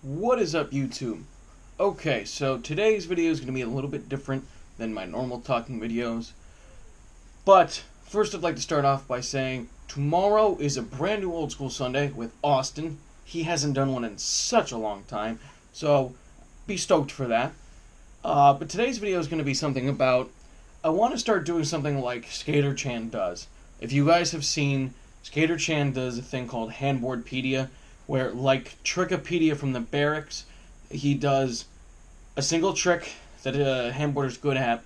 What is up, YouTube? Okay, so today's video is going to be a little bit different than my normal talking videos. But first I'd like to start off by saying tomorrow is a brand new Old School Sunday with Austin. He hasn't done one in such a long time, so be stoked for that. But today's video is going to be something about, I want to start doing something like Skater Chan does. If you guys have seen, Skater Chan does a thing called Handboardpedia, where, like Trickopedia from the barracks, he does a single trick that a handboarder's good at.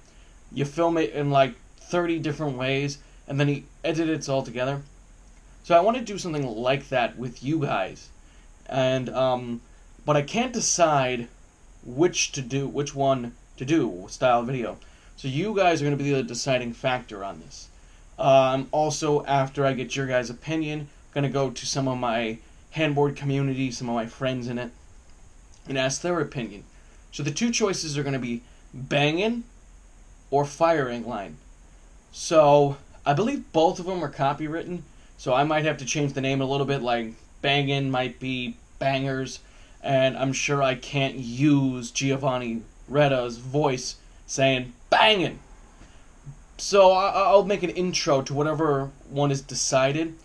You film it in like 30 different ways, and then he edits it all together. So I want to do something like that with you guys, and but I can't decide which one to do style video. So you guys are going to be the deciding factor on this. Also, after I get your guys' opinion, I'm going to go to some of my handboard community, some of my friends in it, and ask their opinion. So the two choices are going to be banging or firing line. So I believe both of them are copywritten, so I might have to change the name a little bit, like banging might be bangers, and I'm sure I can't use Giovanni Retta's voice saying banging. So I'll make an intro to whatever one is decided.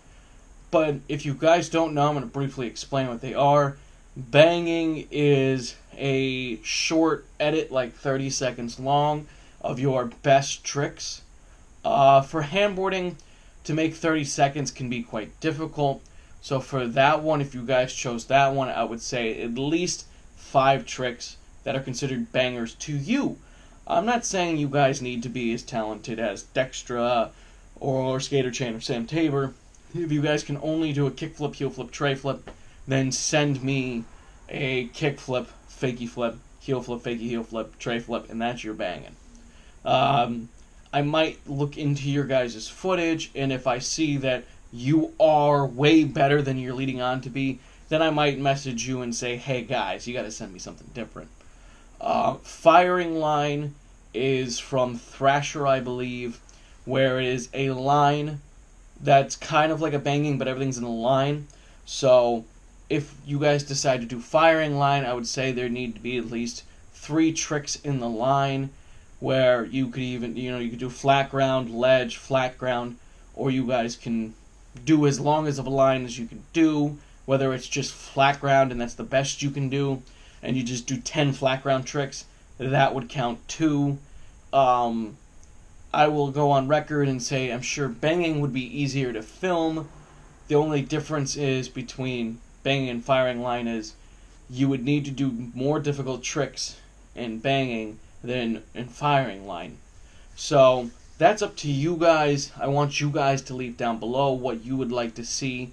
But if you guys don't know, I'm going to briefly explain what they are. Banging is a short edit, like 30 seconds long, of your best tricks. For handboarding, to make 30 seconds can be quite difficult. So for that one, if you guys chose that one, I would say at least 5 tricks that are considered bangers to you. I'm not saying you guys need to be as talented as Dextra or Skater Chan or Sam Tabor. If you guys can only do a kickflip, heel flip, tray flip, then send me a kickflip, fakey flip, heel flip, fakey heel flip, tray flip, and that's your banging. I might look into your guys' footage, and if I see that you are way better than you're leading on to be, then I might message you and say, hey guys, you gotta send me something different. Firing line is from Thrasher, I believe, where it is a line that's kind of like a banging, but everything's in a line. So if you guys decide to do firing line, I would say there need to be at least 3 tricks in the line, where you could even, you could do flat ground, ledge, flat ground, or you guys can do as long as of a line as you can do, whether it's just flat ground and that's the best you can do, and you just do 10 flat ground tricks, that would count too. I will go on record and say I'm sure banging would be easier to film. The only difference is between banging and firing line is you would need to do more difficult tricks in banging than in firing line. So that's up to you guys. I want you guys to leave down below what you would like to see.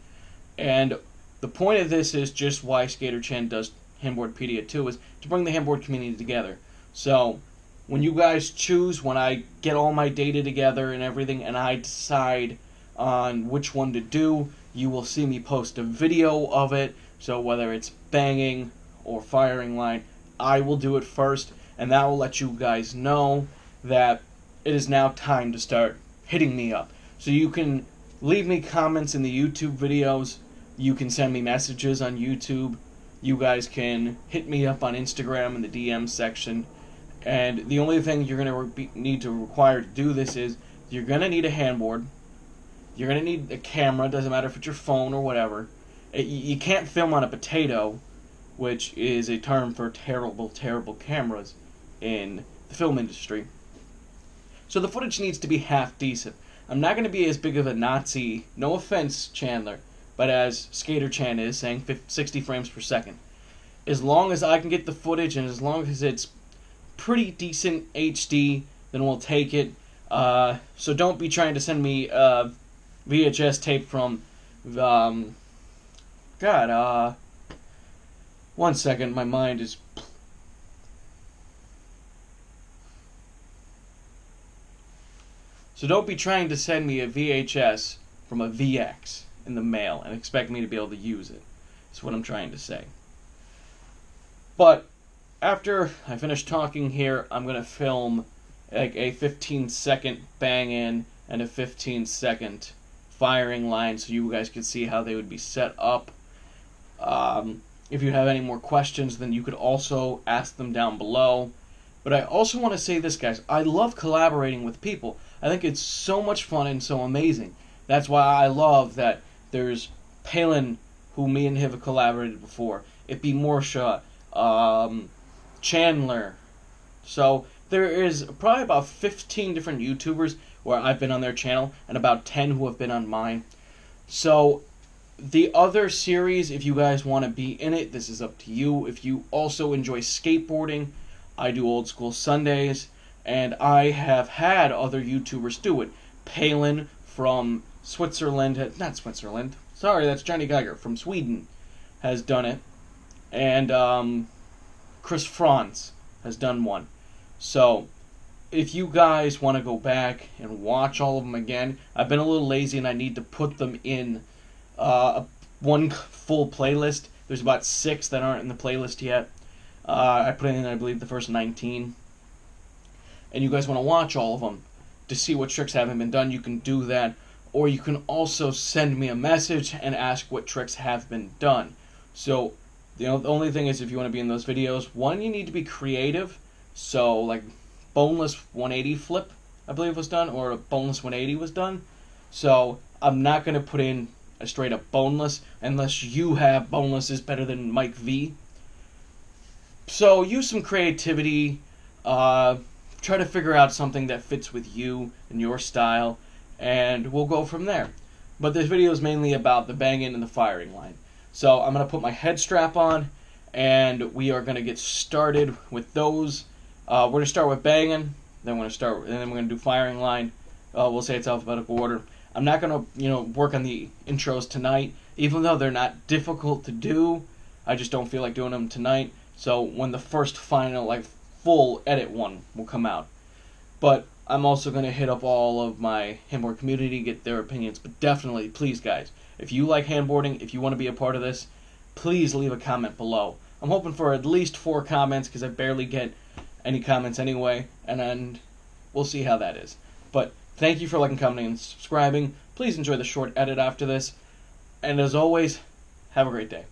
And the point of this is just why Skater Chan does Handboardpedia too, is to bring the handboard community together. So when you guys choose, when I get all my data together and everything, and I decide on which one to do, you will see me post a video of it. So whether it's banging or firing line, I will do it first, and that will let you guys know that it is now time to start hitting me up. So you can leave me comments in the YouTube videos, you can send me messages on YouTube, you guys can hit me up on Instagram in the DM section. And the only thing you're going to need to require to do this is you're going to need a handboard. You're going to need a camera. Doesn't matter if it's your phone or whatever. You can't film on a potato, which is a term for terrible, terrible cameras in the film industry. So the footage needs to be half decent. I'm not going to be as big of a Nazi, no offense, Chandler, but as Skater Chan is, saying 60 frames per second. As long as I can get the footage and as long as it's pretty decent HD, then we'll take it. So don't be trying to send me VHS tape from one second, my mind is so don't be trying to send me a VHS from a VX in the mail and expect me to be able to use it. That's what I'm trying to say. But after I finish talking here, I'm going to film like a 15-second bang-in and a 15-second firing line so you guys can see how they would be set up. If you have any more questions, then you could also ask them down below. But I also want to say this, guys. I love collaborating with people. I think it's so much fun and so amazing. That's why I love that there's Palin, who me and him have collaborated before. It be Morsha, Chandler. So there is probably about 15 different YouTubers where I've been on their channel, and about 10 who have been on mine. So the other series, if you guys want to be in it, this is up to you. If you also enjoy skateboarding, I do Old School Sundays, and I have had other YouTubers do it. Palin from Switzerland, not Switzerland, sorry, that's Johnny Geiger from Sweden, has done it. And Chris Franz has done one. So if you guys want to go back and watch all of them again, I've been a little lazy and I need to put them in one full playlist. There's about 6 that aren't in the playlist yet. I put in, I believe, the first 19. And you guys want to watch all of them to see what tricks haven't been done, you can do that. Or you can also send me a message and ask what tricks have been done. So, the only thing is, if you want to be in those videos, one, you need to be creative. So, like, boneless 180 flip, I believe was done, or a boneless 180 was done. So, I'm not going to put in a straight up boneless unless you have boneless is better than Mike V. So, use some creativity. Try to figure out something that fits with you and your style, and we'll go from there. But this video is mainly about the banging and the firing line. So I'm going to put my head strap on, and we are going to get started with those. We're going to start with banging, then we're going to do firing line. We'll say it's alphabetical order. I'm not going to, work on the intros tonight, even though they're not difficult to do. I just don't feel like doing them tonight. So when the first final, full edit one will come out. But I'm also going to hit up all of my handboard community, get their opinions. But definitely, please, guys, if you like handboarding, if you want to be a part of this, please leave a comment below. I'm hoping for at least 4 comments because I barely get any comments anyway. And then we'll see how that is. But thank you for liking, commenting, and subscribing. Please enjoy the short edit after this. And as always, have a great day.